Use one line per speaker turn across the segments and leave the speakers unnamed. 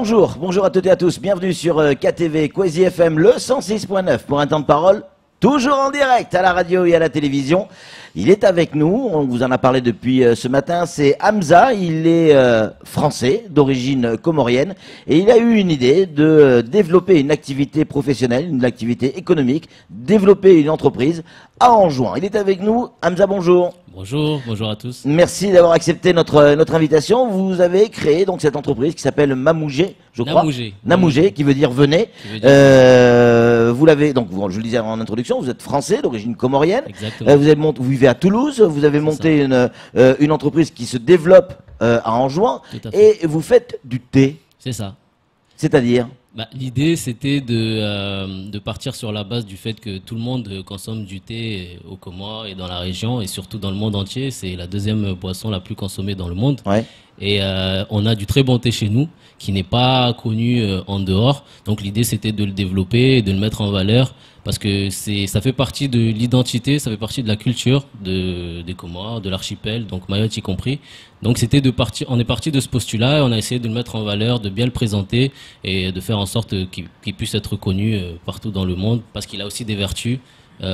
bonjour, bonjour à toutes et à tous, bienvenue sur KTV, Kwezi FM, le 106.9 pour un temps de parole, toujours en direct à la radio et à la télévision. Il est avec nous, on vous en a parlé depuis ce matin, c'est Hamza, il est français, d'origine comorienne, et il a eu une idée de développer une activité professionnelle, une activité économique, développer une entreprise à Anjouan. Il est avec nous, Hamza, bonjour.
Bonjour, bonjour à tous.
Merci d'avoir accepté notre invitation. Vous avez créé donc cette entreprise qui s'appelle Mamougé, je crois. Namougé, qui veut dire venez. Vous l'avez donc, je vous le disais en introduction, vous êtes français d'origine comorienne.
Exactement.
Vous vivez à Toulouse. Vous avez monté une entreprise qui se développe à Anjouan et vous faites du thé.
C'est ça.
C'est-à-dire?
L'idée, c'était de partir sur la base du fait que tout le monde consomme du thé aux Comores et dans la région et surtout dans le monde entier. C'est la deuxième boisson la plus consommée dans le monde.
Ouais.
Et on a du très bon thé chez nous qui n'est pas connu en dehors. Donc l'idée, c'était de le développer et de le mettre en valeur parce que ça fait partie de l'identité, ça fait partie de la culture des Comores, de l'archipel, donc Mayotte y compris. Donc on est parti de ce postulat et on a essayé de le mettre en valeur, de bien le présenter et de faire en sorte qu'il puisse être connu partout dans le monde parce qu'il a aussi des vertus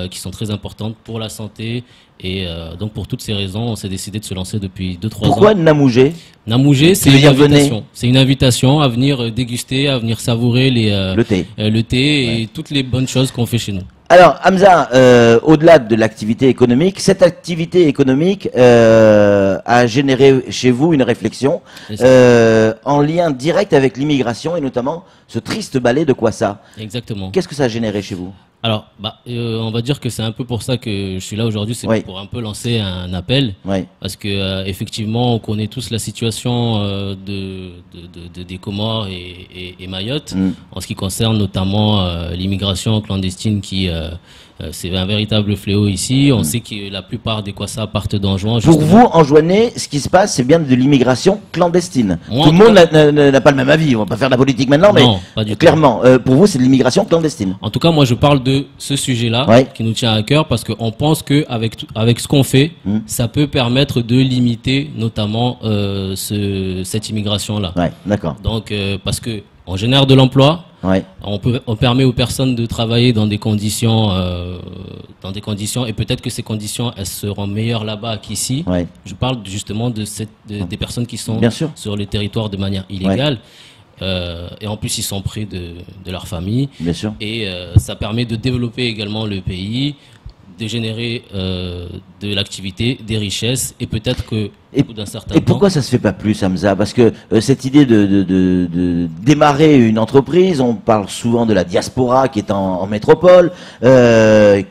qui sont très importantes pour la santé et donc pour toutes ces raisons on s'est décidé de se lancer depuis 2-3 ans.
Pourquoi Namougé?
Namougé, c'est une invitation. C'est une invitation à venir déguster, à venir savourer le thé et toutes les bonnes choses qu'on fait chez nous.
Alors, Hamza, au-delà de l'activité économique, cette activité économique a généré chez vous une réflexion en lien direct avec l'immigration et notamment ce triste ballet de Kwassa.
Exactement.
Qu'est-ce que ça a généré chez vous?
Alors, on va dire que c'est un peu pour ça que je suis là aujourd'hui, c'est pour un peu lancer un appel, parce que effectivement, on connaît tous la situation des Comores et Mayotte, en ce qui concerne notamment l'immigration clandestine qui c'est un véritable fléau ici. On sait que la plupart des Kwassa partent d'Anjouan.
Pour vous, Anjouanais, ce qui se passe, c'est bien de l'immigration clandestine. Tout le monde n'a pas le même avis. On va pas faire de la politique maintenant, mais
pas du
clairement, pour vous, c'est de l'immigration clandestine.
En tout cas, moi, je parle de ce sujet-là qui nous tient à cœur parce qu'on pense que avec ce qu'on fait, ça peut permettre de limiter notamment cette immigration-là.
Ouais, d'accord.
Donc, parce que on génère de l'emploi. On permet aux personnes de travailler dans des conditions, et peut-être que ces conditions, elles seront meilleures là-bas qu'ici. Je parle justement des personnes qui sont sur le territoire de manière illégale. Et en plus, ils sont près de leur famille.
Bien sûr.
Et ça permet de développer également le pays, de générer de l'activité, des richesses, et peut-être que au bout d'un certain temps...
Et pourquoi ça se fait pas plus, Hamza? Parce que cette idée de démarrer une entreprise, on parle souvent de la diaspora qui est en métropole,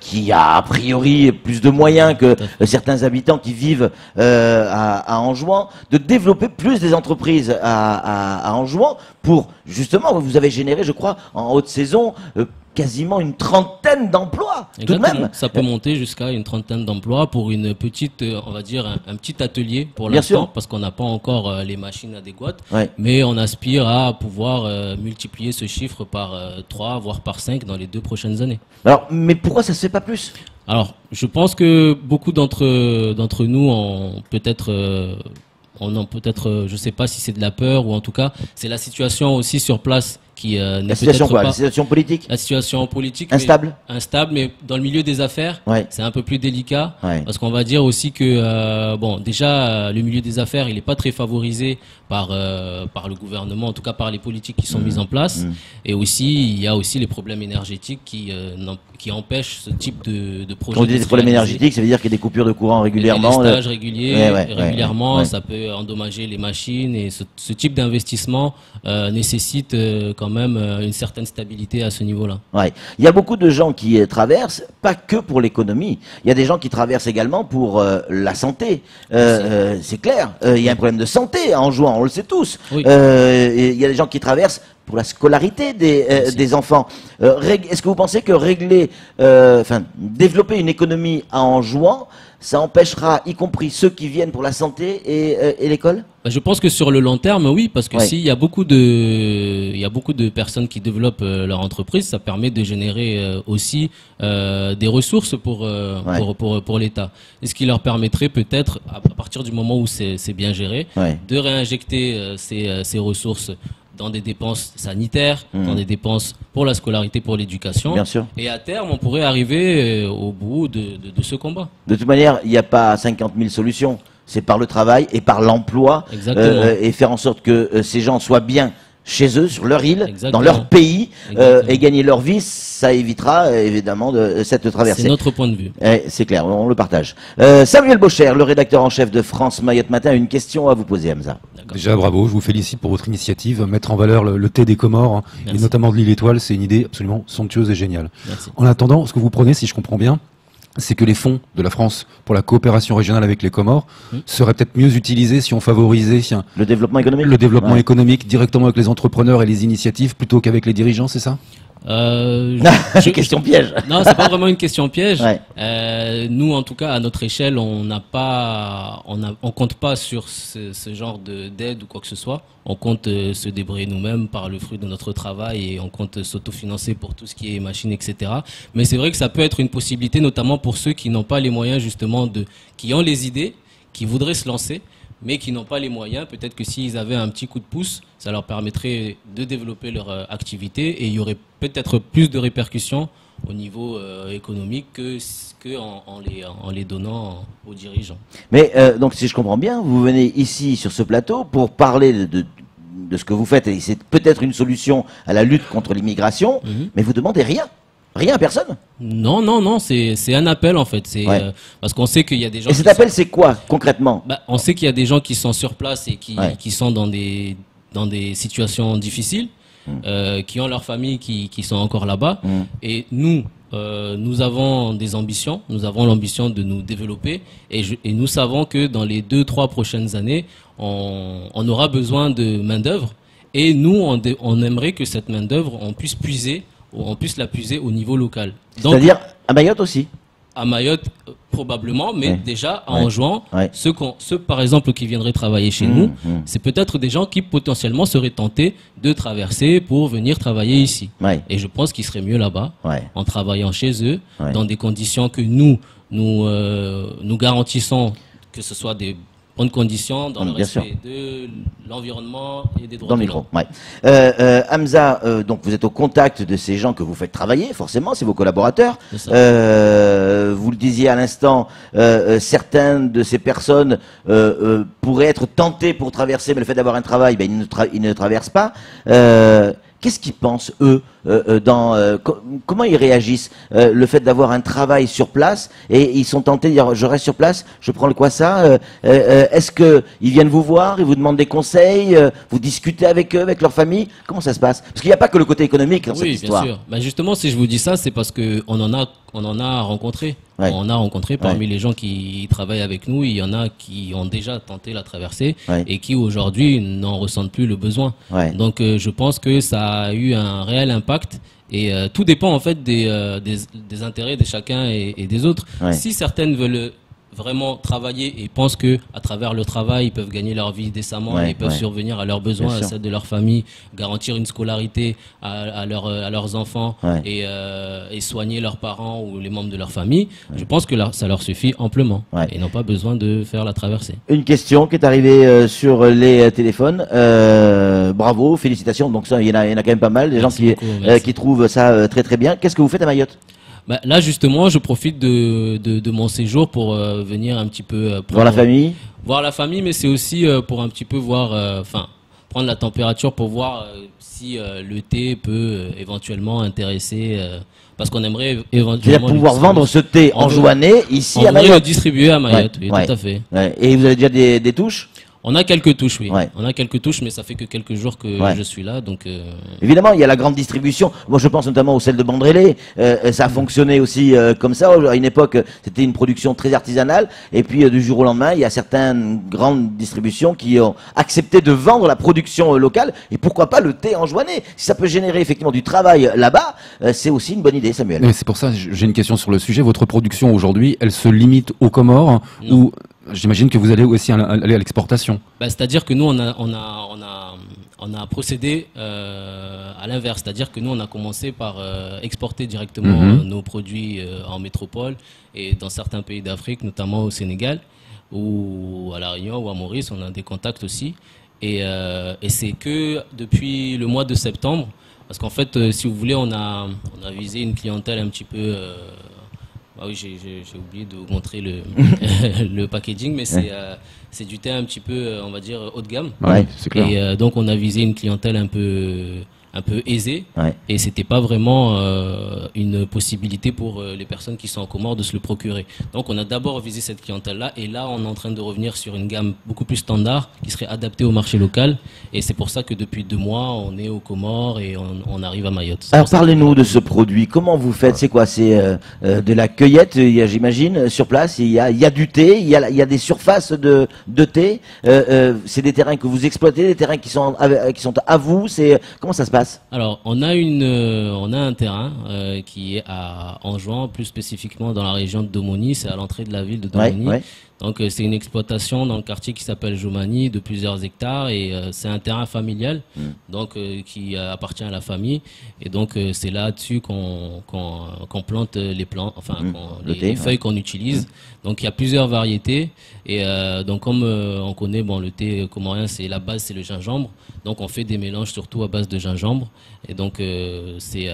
qui a priori plus de moyens que certains habitants qui vivent à Anjouan, de développer plus des entreprises à Anjouan pour, justement, vous avez généré, je crois, en haute saison, quasiment une trentaine d'emplois, tout de même.
Ça peut monter jusqu'à une trentaine d'emplois pour une petite, on va dire, un petit atelier pour l'instant, parce qu'on n'a pas encore les machines adéquates, mais on aspire à pouvoir multiplier ce chiffre par 3, voire par 5 dans les 2 prochaines années.
Alors, mais pourquoi ça se fait pas plus?
Alors, je pense que beaucoup d'entre nous ont peut-être... je sais pas si c'est de la peur ou en tout cas, c'est la situation aussi sur place qui n'est peut-être pas...
La situation politique?
La situation politique.
Instable?
Instable, mais dans le milieu des affaires, c'est un peu plus délicat. Parce qu'on va dire aussi que, déjà, le milieu des affaires, il n'est pas très favorisé par le gouvernement, en tout cas par les politiques qui sont mises en place. Et aussi, il y a aussi les problèmes énergétiques qui empêchent ce type de projet.
Quand on dit des problèmes énergétiques, ça veut dire qu'il y a des coupures de courant régulièrement.
Des stages réguliers, régulièrement, ça peut endommager les machines et ce type d'investissement nécessite quand même une certaine stabilité à ce niveau-là.
Il y a beaucoup de gens qui traversent, pas que pour l'économie. Il y a des gens qui traversent également pour la santé. C'est clair. Il y a un problème de santé en jouant, on le sait tous. Il y a des gens qui traversent pour la scolarité des enfants. Est-ce que vous pensez que développer une économie en jouant, ça empêchera, y compris ceux qui viennent pour la santé et l'école?
Je pense que sur le long terme, oui, parce que s'il y a beaucoup de personnes qui développent leur entreprise, ça permet de générer aussi des ressources pour l'État. Et ce qui leur permettrait peut-être, à partir du moment où c'est bien géré, de réinjecter ces ressources dans des dépenses sanitaires, dans des dépenses pour la scolarité, pour l'éducation.
Bien sûr.
Et à terme, on pourrait arriver au bout de ce combat.
De toute manière, il n'y a pas 50 000 solutions. C'est par le travail et par l'emploi et faire en sorte que ces gens soient bien chez eux, sur leur île, dans leur pays, et gagner leur vie, ça évitera évidemment cette traversée.
C'est notre point de vue.
C'est clair, on le partage. Samuel Bocher, le rédacteur en chef de France Mayotte Matin, a une question à vous poser, Hamza.
Déjà, bravo, je vous félicite pour votre initiative. Mettre en valeur le thé des Comores, hein, et notamment de l'île Étoile, c'est une idée absolument somptueuse et géniale.
Merci.
En attendant, ce que vous prenez, si je comprends bien, c'est que les fonds de la France pour la coopération régionale avec les Comores seraient peut-être mieux utilisés si on favorisait
le développement économique.
Le développement économique directement avec les entrepreneurs et les initiatives plutôt qu'avec les dirigeants, c'est ça?
Question piège.
Non, c'est pas vraiment une question piège.
Nous,
en tout cas, à notre échelle, on compte pas sur ce genre d'aide ou quoi que ce soit. On compte se débrouiller nous-mêmes par le fruit de notre travail et on compte s'autofinancer pour tout ce qui est machines, etc. Mais c'est vrai que ça peut être une possibilité, notamment pour ceux qui n'ont pas les moyens justement qui ont les idées, qui voudraient se lancer, mais qui n'ont pas les moyens. Peut-être que s'ils avaient un petit coup de pouce, ça leur permettrait de développer leur activité et il y aurait peut-être plus de répercussions au niveau économique en les donnant aux dirigeants.
Mais donc si je comprends bien, vous venez ici sur ce plateau pour parler de ce que vous faites et c'est peut-être une solution à la lutte contre l'immigration, mais vous demandez rien. Rien à personne?
Non, c'est un appel en fait. Parce qu'on sait qu'il y a des gens.
Et cet appel, c'est quoi concrètement?
On sait qu'il y a des gens qui sont sur place et qui sont dans des situations difficiles, qui ont leur famille qui sont encore là-bas. Et nous avons des ambitions. Nous avons l'ambition de nous développer et nous savons que dans les 2-3 prochaines années, on aura besoin de main d'œuvre. Et nous, on aimerait que cette main d'œuvre, on puisse la puiser au niveau local.
C'est-à-dire à Mayotte aussi?
À Mayotte, probablement, mais déjà en jouant, ceux par exemple qui viendraient travailler chez nous, c'est peut-être des gens qui potentiellement seraient tentés de traverser pour venir travailler ici. Et je pense qu'ils seraient mieux là-bas, en travaillant chez eux, dans des conditions que nous garantissons, que ce soit des bonnes conditions, dans le respect de l'environnement et des droits de l'homme.
Hamza, donc vous êtes au contact de ces gens que vous faites travailler, forcément, c'est vos collaborateurs. Vous le disiez à l'instant, certaines de ces personnes pourraient être tentées pour traverser, mais le fait d'avoir un travail, ils ne traversent pas. Qu'est-ce qu'ils pensent, eux, comment ils réagissent le fait d'avoir un travail sur place et ils sont tentés de dire je reste sur place, je prends le quoi ça est-ce que ils viennent vous voir, ils vous demandent des conseils, vous discutez avec eux, avec leur famille, comment ça se passe? Parce qu'il n'y a pas que le côté économique dans cette histoire.
Oui, bien sûr. Justement, si je vous dis ça, c'est parce que on en a rencontré. On a rencontré parmi les gens qui travaillent avec nous, il y en a qui ont déjà tenté la traversée et qui aujourd'hui n'en ressentent plus le besoin. Donc je pense que ça a eu un réel impact et tout dépend en fait des intérêts de chacun et des autres. Si certaines veulent vraiment travailler et pensent que à travers le travail ils peuvent gagner leur vie décemment et peuvent survenir à leurs besoins, à celles de leur famille, garantir une scolarité à leurs enfants et soigner leurs parents ou les membres de leur famille, je pense que ça leur suffit amplement et n'ont pas besoin de faire la traversée.
Une question qui est arrivée sur les téléphones, bravo, félicitations, donc ça il y en a quand même pas mal, des gens qui trouvent ça très très bien. Qu'est-ce que vous faites à Mayotte?
Là justement, je profite de mon séjour pour venir un petit peu
voir la famille.
Voir la famille, mais c'est aussi pour un petit peu voir, prendre la température pour voir si le thé peut éventuellement intéresser, parce qu'on aimerait éventuellement.
C'est-à-dire pouvoir vendre ce thé en Joannais ici à Mayotte.
On voudrait le distribuer à Mayotte, oui, tout à fait.
Et vous avez déjà des touches?
On a quelques touches, oui. On a quelques touches, mais ça fait que quelques jours que je suis là, donc.
Évidemment, il y a la grande distribution. Moi, je pense notamment au sel de Bandrélé. Ça a fonctionné aussi comme ça. À une époque, c'était une production très artisanale. Et puis, du jour au lendemain, il y a certaines grandes distributions qui ont accepté de vendre la production locale. Et pourquoi pas le thé en Joannais? Si ça peut générer effectivement du travail là-bas, c'est aussi une bonne idée, Samuel.
Mais c'est pour ça, j'ai une question sur le sujet. Votre production aujourd'hui, elle se limite aux Comores ou j'imagine que vous allez aussi aller à l'exportation?
C'est-à-dire que nous, on a procédé à l'inverse. C'est-à-dire que nous, on a commencé par exporter directement nos produits en métropole et dans certains pays d'Afrique, notamment au Sénégal ou à La Réunion ou à Maurice, on a des contacts aussi. Et c'est que depuis le mois de septembre, parce qu'en fait, si vous voulez, on a visé une clientèle un petit peu. Ah oui, j'ai oublié de vous montrer le le packaging, mais c'est du thé un petit peu, on va dire, haut de gamme.
Ouais, c'est clair.
Et donc on a visé une clientèle un peu aisée,
Ouais.
et c'était pas vraiment une possibilité pour les personnes qui sont en Comores de se le procurer. Donc on a d'abord visé cette clientèle-là, et là on est en train de revenir sur une gamme beaucoup plus standard qui serait adaptée au marché local, et c'est pour ça que depuis 2 mois on est aux Comores et on arrive à Mayotte. C'est
Alors
pour ça
parlez-nous de ce produit. Comment vous faites? C'est quoi? C'est de la cueillette, j'imagine, sur place. Il y a du thé, il y a des surfaces de thé. C'est des terrains que vous exploitez, des terrains qui sont à vous. C'est comment ça se passe?
Alors, on a un terrain qui est à Anjouan, plus spécifiquement dans la région de Domoni, c'est à l'entrée de la ville de Domoni.
Ouais.
Donc, c'est une exploitation dans le quartier qui s'appelle Jomani de plusieurs hectares, et c'est un terrain familial, donc qui appartient à la famille. Et donc, c'est là-dessus qu'on plante les plantes, enfin les feuilles qu'on utilise. Donc, il y a plusieurs variétés. Et donc, comme on connaît, bon, le thé comorien, c'est la base, c'est le gingembre. Donc, on fait des mélanges surtout à base de gingembre. Et donc, c'est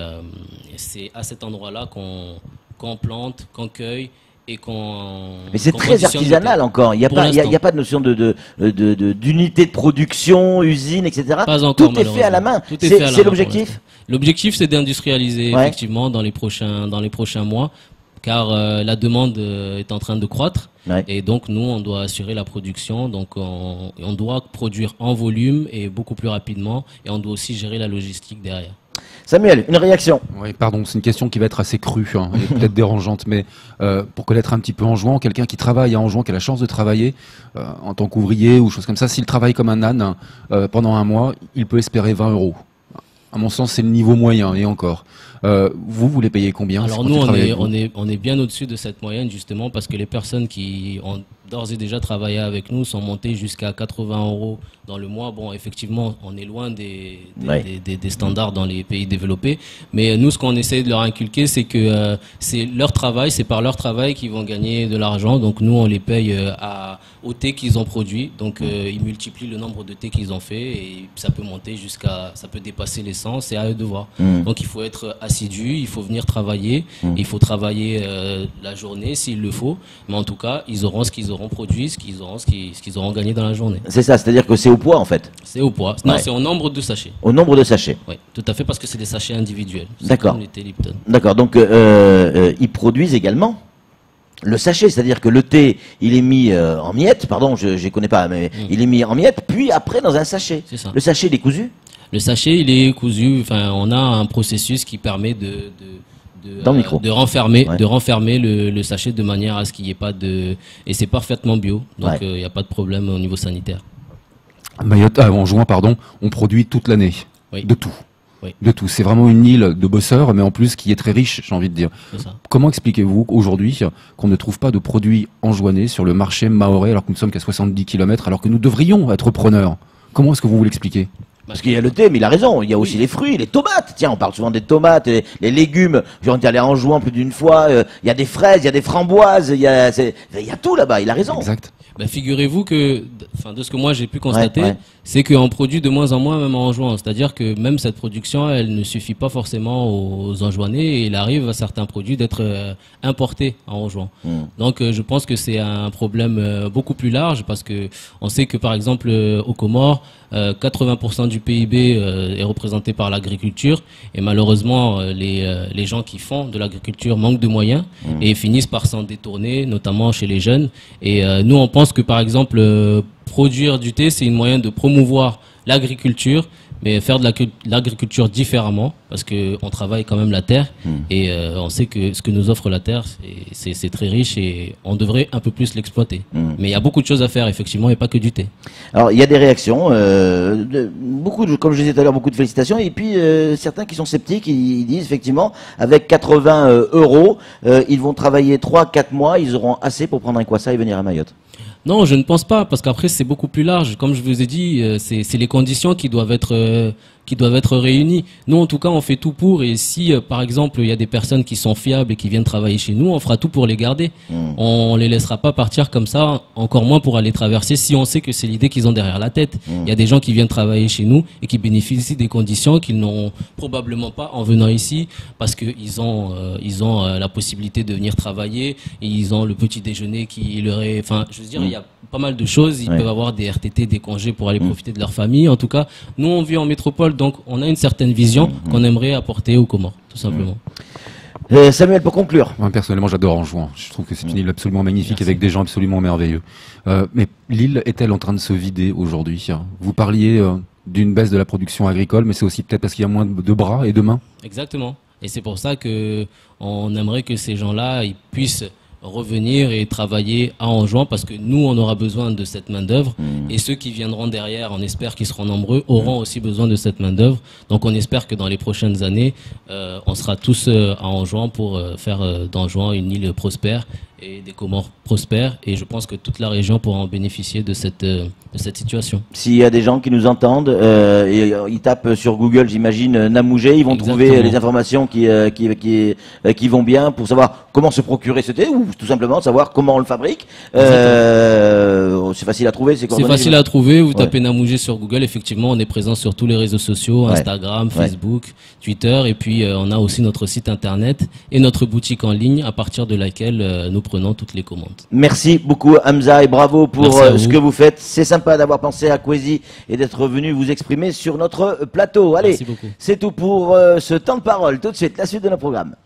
à cet endroit-là qu'on plante, qu'on cueille et qu'on.
Mais c'est
qu'on
très
conditionne le
artisanal
thé.
encore. Il n'y a
Pour
pas, il y a
l'instant.
pas de notion d'unité de production, usine, etc.
Pas encore,
Tout est fait à la main.
Tout est fait à la
C'est
main
l'objectif.
pour l'instant. L'objectif, c'est d'industrialiser
Ouais.
effectivement dans les prochains mois, car la demande est en train de croître.
Ouais.
Et donc, nous, on doit assurer la production. Donc, on doit produire en volume et beaucoup plus rapidement. Et on doit aussi gérer la logistique derrière.
Samuel, une réaction?
Oui, pardon, c'est une question qui va être assez crue, hein, et peut-être dérangeante, mais pour connaître un petit peu Anjouan, quelqu'un qui travaille à Anjouan, qui a la chance de travailler en tant qu'ouvrier ou chose comme ça, s'il travaille comme un âne pendant un mois, il peut espérer 20 euros. À mon sens, c'est le niveau moyen, et encore. Vous les payez combien?
Alors
quand
nous,
il travaille avec vous
on est bien au-dessus de cette moyenne, justement, parce que les personnes qui ont d'ores et déjà travaillé avec nous sont montées jusqu'à 80 euros dans le mois. Bon, effectivement, on est loin des standards dans les pays développés, mais nous, ce qu'on essaie de leur inculquer, c'est que c'est leur travail, c'est par leur travail qu'ils vont gagner de l'argent. Donc nous, on les paye au thé qu'ils ont produit. Donc ils multiplient le nombre de thés qu'ils ont fait, et ça peut monter ça peut dépasser les 100, c'est à eux de voir. Donc il faut être assidu, il faut venir travailler, il faut travailler la journée s'il le faut, mais en tout cas, ils auront ce qu'ils auront produit, ce qu'ils auront gagné dans la journée.
C'est ça, c'est-à-dire que c'est au poids en fait.
C'est au poids. Non,
Ouais.
c'est au nombre de sachets.
Au nombre de sachets.
Oui, tout à fait, parce que c'est des sachets individuels. C'est
D'accord.
comme les thé Lipton.
D'accord, donc ils produisent également le sachet, c'est-à-dire que le thé, il est mis en miettes, pardon, je ne connais pas, mais il est mis en miettes, puis après dans un sachet.
C'est ça.
Le sachet, il est cousu
Le sachet, il est cousu. Enfin, on a un processus qui permet
Dans le micro.
de renfermer,
Ouais.
le sachet de manière à ce qu'il n'y ait pas de. Et c'est parfaitement bio, donc
Ouais.
il n'y a pas de problème au niveau sanitaire.
Mayotte, Anjouan, pardon, on produit toute l'année.
Oui.
De tout.
Oui.
De tout. C'est vraiment une île de bosseurs, mais en plus qui est très riche, j'ai envie de dire.
C'est ça.
Comment expliquez-vous aujourd'hui qu'on ne trouve pas de produits anjouanais sur le marché mahorais alors que nous sommes qu'à 70 km, alors que nous devrions être preneurs? Comment est-ce que vous l'expliquez?
Parce qu'il y a le thé, mais il a raison. Il y a aussi les fruits, les tomates. Tiens, on parle souvent des tomates, les légumes. J'en ai allé en jouant plus d'une fois. Il y a des fraises, il y a des framboises, il y a tout là-bas. Il a raison.
Exact.
Ben, figurez-vous que, enfin, de ce que moi j'ai pu constater,
Ouais.
c'est qu'on produit de moins en moins même en Anjouan. C'est-à-dire que même cette production, elle ne suffit pas forcément aux Anjouanais, et il arrive à certains produits d'être importés en Anjouan. Donc je pense que c'est un problème beaucoup plus large, parce que on sait que par exemple aux Comores, 80% du PIB est représenté par l'agriculture, et malheureusement les gens qui font de l'agriculture manquent de moyens et finissent par s'en détourner, notamment chez les jeunes. Et nous on pense que par exemple produire du thé, c'est une moyen de promouvoir l'agriculture, mais faire de l'agriculture différemment, parce que on travaille quand même la terre, et on sait que ce que nous offre la terre, c'est très riche, et on devrait un peu plus l'exploiter. Mais il y a beaucoup de choses à faire, effectivement, et pas que du thé.
Alors, il y a des réactions, comme je disais tout à l'heure, beaucoup de félicitations, et puis certains qui sont sceptiques, ils disent effectivement, avec 80 euros, ils vont travailler 3-4 mois, ils auront assez pour prendre un kwassa et venir à Mayotte.
Non, je ne pense pas, parce qu'après c'est beaucoup plus large. Comme je vous ai dit, c'est les conditions qui doivent être qui doivent être réunis. Nous, en tout cas, on fait tout pour. Et si, par exemple, il y a des personnes qui sont fiables et qui viennent travailler chez nous, on fera tout pour les garder. On les laissera pas partir comme ça, encore moins pour aller traverser si on sait que c'est l'idée qu'ils ont derrière la tête. Il y a des gens qui viennent travailler chez nous et qui bénéficient des conditions qu'ils n'ont probablement pas en venant ici, parce qu'ils ont, la possibilité de venir travailler, et ils ont le petit déjeuner qui leur est, enfin, je veux dire, il y a pas mal de choses. Ils peuvent avoir des RTT, des congés pour aller profiter de leur famille. En tout cas, nous, on vit en métropole, donc on a une certaine vision qu'on aimerait apporter aux Comores, tout simplement.
Samuel, pour conclure.
Moi, personnellement, j'adore Anjouan. Je trouve que c'est une île absolument magnifique. Merci. Avec des gens absolument merveilleux. Mais l'île est-elle en train de se vider aujourd'hui? Vous parliez d'une baisse de la production agricole, mais c'est aussi peut-être parce qu'il y a moins de bras et de mains.
Exactement. Et c'est pour ça que on aimerait que ces gens-là, ils puissent revenir et travailler à Anjouan, parce que nous, on aura besoin de cette main-d'œuvre, et ceux qui viendront derrière, on espère qu'ils seront nombreux, auront aussi besoin de cette main-d'œuvre. Donc on espère que dans les prochaines années, on sera tous à Anjouan pour faire d'Anjouan une île prospère et des Comores prospères, et je pense que toute la région pourra en bénéficier de cette situation.
S'il y a des gens qui nous entendent, et ils tapent sur Google, j'imagine, Namougé, ils vont trouver les informations qui vont bien pour savoir comment se procurer ce thé, ou tout simplement savoir comment on le fabrique. C'est facile à trouver,
c'est facile à trouver. Vous tapez Namougé sur Google, effectivement, on est présent sur tous les réseaux sociaux, Instagram, Facebook, Twitter, et puis on a aussi notre site internet et notre boutique en ligne à partir de laquelle nous prenons toutes les commandes.
Merci beaucoup Hamza, et bravo pour ce que vous faites. C'est sympa d'avoir pensé à Kwesi et d'être venu vous exprimer sur notre plateau. Allez, c'est tout pour ce temps de parole. Tout de suite, la suite de nos programmes.